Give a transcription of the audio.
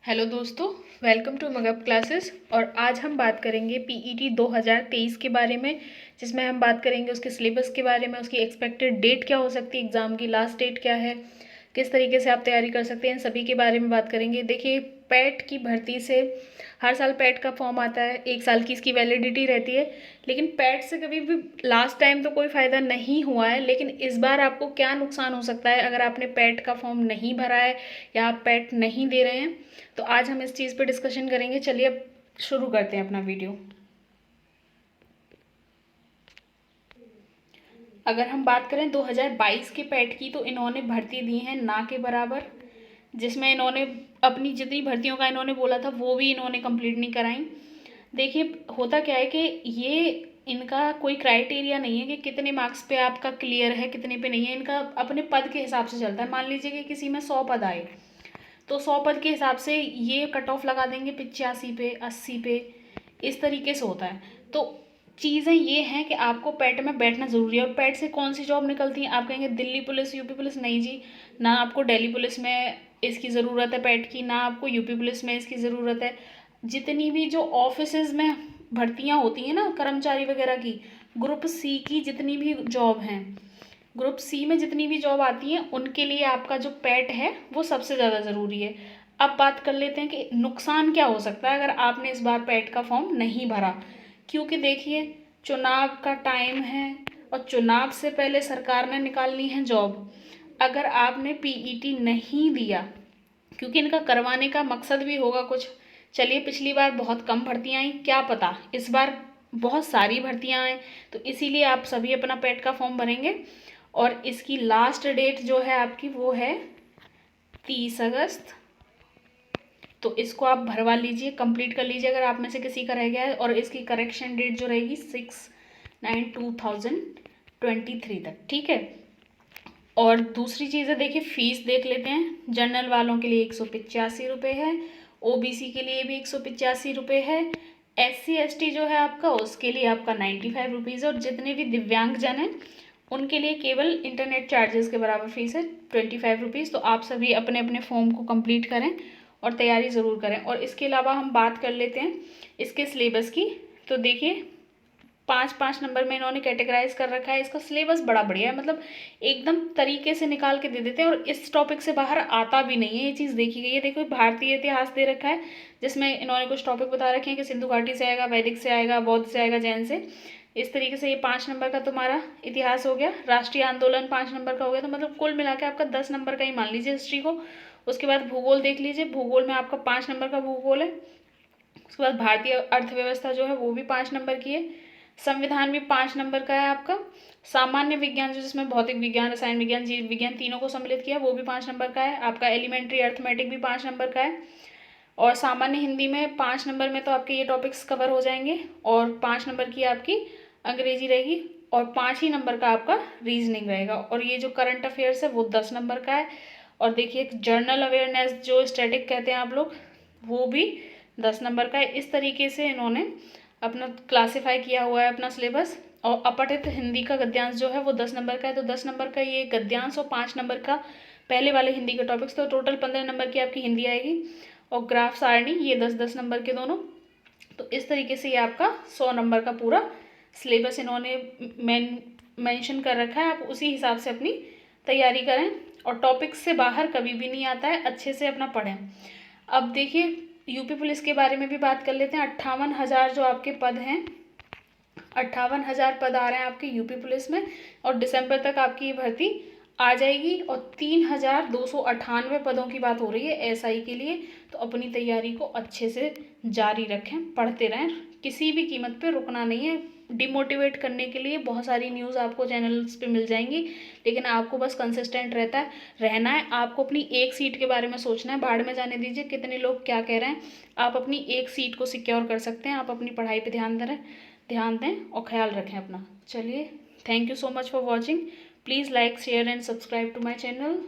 Hello दोस्तों, welcome to mug up classes. और आज हम बात करेंगे पीईटी 2023 के बारे में, जिसमें हम बात करेंगे उसके सिलेबस के बारे में, उसकी एक्सपेक्टेड डेट क्या हो सकती है, एग्ज़ाम की लास्ट डेट क्या है, किस तरीके से आप तैयारी कर सकते हैं, इन सभी के बारे में बात करेंगे। देखिए, पैट की भर्ती से हर साल पैट का फॉर्म आता है, 1 साल की इसकी वैलिडिटी रहती है। लेकिन पैट से कभी भी लास्ट टाइम तो कोई फ़ायदा नहीं हुआ है, लेकिन इस बार आपको क्या नुकसान हो सकता है अगर आपने पैट का फॉर्म नहीं भरा है या आप पैट नहीं दे रहे हैं। तो आज हम इस चीज़ पे डिस्कशन करेंगे। चलिए अब शुरू करते हैं अपना वीडियो। अगर हम बात करें 2022 के पैट की, तो इन्होंने भर्ती दी है ना के बराबर, जिसमें इन्होंने अपनी जितनी भर्तियों का इन्होंने बोला था वो भी इन्होंने कंप्लीट नहीं कराई। देखिए, होता क्या है कि ये इनका कोई क्राइटेरिया नहीं है कि कितने मार्क्स पे आपका क्लियर है, कितने पे नहीं है। इनका अपने पद के हिसाब से चलता है। मान लीजिए कि किसी में 100 पद आए, तो 100 पद के हिसाब से ये कट ऑफ लगा देंगे 85 पे, 80 पे, इस तरीके से होता है। तो चीज़ें ये हैं कि आपको पैट में बैठना ज़रूरी है। और पैट से कौन सी जॉब निकलती है? आप कहेंगे दिल्ली पुलिस, यूपी पुलिस। नहीं जी, ना आपको दिल्ली पुलिस में इसकी ज़रूरत है पैट की, ना आपको यूपी पुलिस में इसकी ज़रूरत है। जितनी भी जो ऑफिसेज में भर्तियाँ होती हैं ना कर्मचारी वगैरह की, ग्रुप सी की जितनी भी जॉब हैं, ग्रुप सी में जितनी भी जॉब आती हैं, उनके लिए आपका जो पैट है वो सबसे ज़्यादा ज़रूरी है। अब बात कर लेते हैं कि नुकसान क्या हो सकता है अगर आपने इस बार पैट का फॉर्म नहीं भरा। क्योंकि देखिए, चुनाव का टाइम है और चुनाव से पहले सरकार ने निकालनी है जॉब। अगर आपने पीईटी नहीं दिया, क्योंकि इनका करवाने का मकसद भी होगा कुछ। चलिए, पिछली बार बहुत कम भर्तियाँ आई, क्या पता इस बार बहुत सारी भर्तियाँ आएँ, तो इसीलिए आप सभी अपना पैट का फॉर्म भरेंगे। और इसकी लास्ट डेट जो है आपकी वो है 30 अगस्त। तो इसको आप भरवा लीजिए, कंप्लीट कर लीजिए अगर आप में से किसी का रह गया है। और इसकी करेक्शन डेट जो रहेगी 6/9/2023 तक, ठीक है। और दूसरी चीज़ है, देखिए फीस देख लेते हैं। जनरल वालों के लिए 185 रुपये है, ओबीसी के लिए भी 185 रुपये है, SC ST जो है आपका उसके लिए आपका 95 रुपीज़। और जितने भी दिव्यांगजन हैं उनके लिए केवल इंटरनेट चार्जेस के बराबर फीस है 25 रुपीज़। तो आप सभी अपने अपने फॉर्म को कंप्लीट करें और तैयारी ज़रूर करें। और इसके अलावा हम बात कर लेते हैं इसके सिलेबस की। तो देखिए, 5-5 नंबर में इन्होंने कैटेगराइज कर रखा है। इसका सिलेबस बड़ा बढ़िया है, मतलब एकदम तरीके से निकाल के दे देते हैं और इस टॉपिक से बाहर आता भी नहीं है। ये चीज़ देखी गई है। देखो, भारतीय इतिहास दे रखा है, जिसमें इन्होंने कुछ टॉपिक बता रखे हैं कि सिंधु घाटी से आएगा, वैदिक से आएगा, बौद्ध से आएगा, जैन से। इस तरीके से ये 5 नंबर का तुम्हारा इतिहास हो गया। राष्ट्रीय आंदोलन 5 नंबर का हो गया। तो मतलब कुल मिला के आपका 10 नंबर का ही मान लीजिए हिस्ट्री को। उसके बाद भूगोल देख लीजिए, भूगोल में आपका 5 नंबर का भूगोल है। उसके बाद भारतीय अर्थव्यवस्था जो है वो भी 5 नंबर की है। संविधान भी 5 नंबर का है आपका। सामान्य विज्ञान जो जिसमें भौतिक विज्ञान, रसायन विज्ञान, जीव विज्ञान तीनों को सम्मिलित किया, वो भी 5 नंबर का है आपका। एलिमेंट्री अर्थमेटिक भी 5 नंबर का है। और सामान्य हिंदी में 5 नंबर में तो आपके ये टॉपिक्स कवर हो जाएंगे। और 5 नंबर की आपकी अंग्रेजी रहेगी और 5 ही नंबर का आपका रीजनिंग रहेगा। और ये जो करंट अफेयर्स है वो 10 नंबर का है। और देखिए, जर्नल अवेयरनेस जो स्टैटिक कहते हैं आप लोग, वो भी 10 नंबर का है। इस तरीके से इन्होंने अपना क्लासीफाई किया हुआ है अपना सिलेबस। और अपठित हिंदी का गद्यांश जो है वो 10 नंबर का है। तो 10 नंबर का ये गद्यांश और 5 नंबर का पहले वाले हिंदी के टॉपिक्स, तो टोटल 15 नंबर की आपकी हिंदी आएगी। और ग्राफ सारणी ये 10-10 नंबर के दोनों। तो इस तरीके से ये आपका 100 नंबर का पूरा सिलेबस इन्होंने मेंशन कर रखा है। आप उसी हिसाब से अपनी तैयारी करें और टॉपिक्स से बाहर कभी भी नहीं आता है, अच्छे से अपना पढ़ें। अब देखिए, यूपी पुलिस के बारे में भी बात कर लेते हैं। 58,000 जो आपके पद हैं, 58,000 पद आ रहे हैं आपके यूपी पुलिस में। और दिसंबर तक आपकी ये भर्ती आ जाएगी। और 3,298 पदों की बात हो रही है एसआई के लिए। तो अपनी तैयारी को अच्छे से जारी रखें, पढ़ते रहें, किसी भी कीमत पे रुकना नहीं है। डिमोटिवेट करने के लिए बहुत सारी न्यूज़ आपको चैनल्स पे मिल जाएंगी, लेकिन आपको बस कंसिस्टेंट रहना है। आपको अपनी एक सीट के बारे में सोचना है, भाड़ में जाने दीजिए कितने लोग क्या कह रहे हैं। आप अपनी एक सीट को सिक्योर कर सकते हैं। आप अपनी पढ़ाई पर ध्यान दें और ख्याल रखें अपना। चलिए, thank you so much for watching. Please like, share and subscribe to my channel.